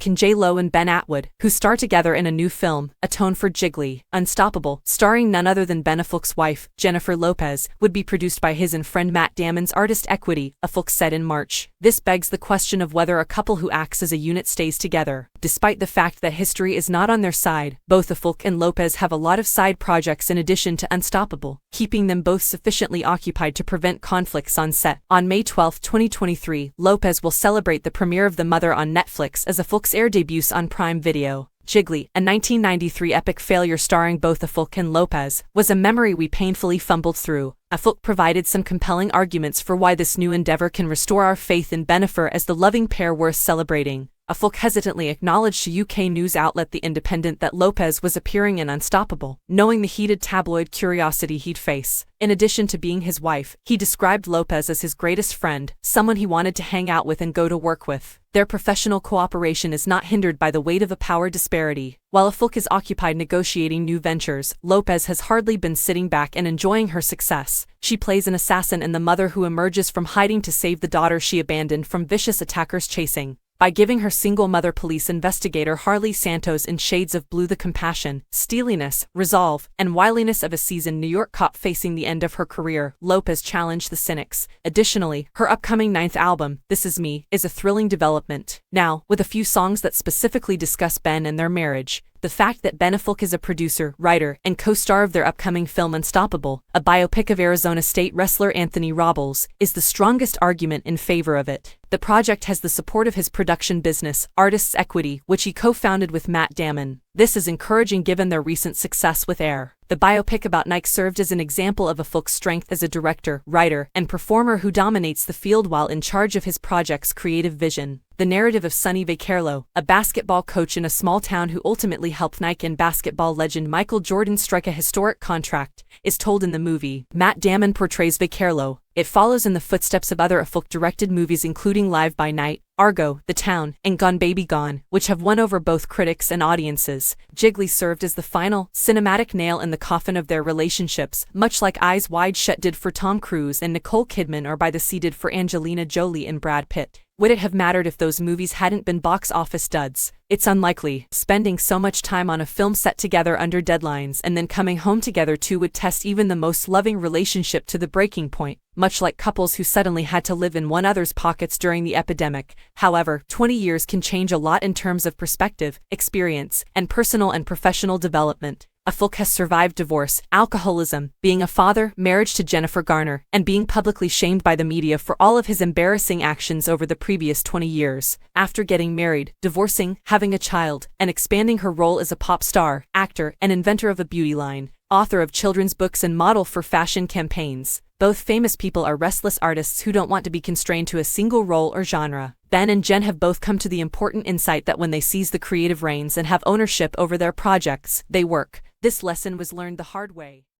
Nick and J-Lo and Ben Atwood, who star together in a new film, Atone for Gigli, Unstoppable, starring none other than Ben Affleck's wife, Jennifer Lopez, would be produced by his and friend Matt Damon's Artist Equity, Affleck said in March. This begs the question of whether a couple who acts as a unit stays together. Despite the fact that history is not on their side, both Affleck and Lopez have a lot of side projects in addition to Unstoppable, keeping them both sufficiently occupied to prevent conflicts on set. On May 12, 2023, Lopez will celebrate the premiere of The Mother on Netflix as Affleck's air debuts on Prime Video. Gigli, a 1993 epic failure starring both Affleck and Lopez, was a memory we painfully fumbled through. Affleck provided some compelling arguments for why this new endeavor can restore our faith in Bennifer as the loving pair worth celebrating. Affleck hesitantly acknowledged to UK news outlet The Independent that Lopez was appearing in Unstoppable, knowing the heated tabloid curiosity he'd face. In addition to being his wife, he described Lopez as his greatest friend, someone he wanted to hang out with and go to work with. Their professional cooperation is not hindered by the weight of a power disparity. While Affleck is occupied negotiating new ventures, Lopez has hardly been sitting back and enjoying her success. She plays an assassin and the mother who emerges from hiding to save the daughter she abandoned from vicious attackers chasing. By giving her single mother police investigator Harley Santos in shades of blue the compassion, steeliness, resolve, and wiliness of a seasoned New York cop facing the end of her career, Lopez challenged the cynics. Additionally, her upcoming 9th album, This Is Me, is a thrilling development. Now, with a few songs that specifically discuss Ben and their marriage, the fact that Ben Affleck is a producer, writer, and co-star of their upcoming film Unstoppable, a biopic of Arizona State wrestler Anthony Robles, is the strongest argument in favor of it. The project has the support of his production business, Artists Equity, which he co-founded with Matt Damon. This is encouraging given their recent success with Air. The biopic about Nike served as an example of Affleck's strength as a director, writer, and performer who dominates the field while in charge of his project's creative vision. The narrative of Sonny Vaccaro, a basketball coach in a small town who ultimately helped Nike and basketball legend Michael Jordan strike a historic contract, is told in the movie. Matt Damon portrays Vaccaro. It follows in the footsteps of other Affleck-directed movies including Live by Night, Argo, The Town, and Gone Baby Gone, which have won over both critics and audiences. Gigli served as the final, cinematic nail in the coffin of their relationships, much like Eyes Wide Shut did for Tom Cruise and Nicole Kidman or By the Sea did for Angelina Jolie and Brad Pitt. Would it have mattered if those movies hadn't been box office duds? It's unlikely. Spending so much time on a film set together under deadlines and then coming home together too would test even the most loving relationship to the breaking point, much like couples who suddenly had to live in one another's pockets during the epidemic. However, 20 years can change a lot in terms of perspective, experience, and personal and professional development. Affleck has survived divorce, alcoholism, being a father, marriage to Jennifer Garner, and being publicly shamed by the media for all of his embarrassing actions over the previous 20 years. After getting married, divorcing, having a child, and expanding her role as a pop star, actor, and inventor of a beauty line, author of children's books and model for fashion campaigns, both famous people are restless artists who don't want to be constrained to a single role or genre. Ben and Jen have both come to the important insight that when they seize the creative reins and have ownership over their projects, they work. This lesson was learned the hard way.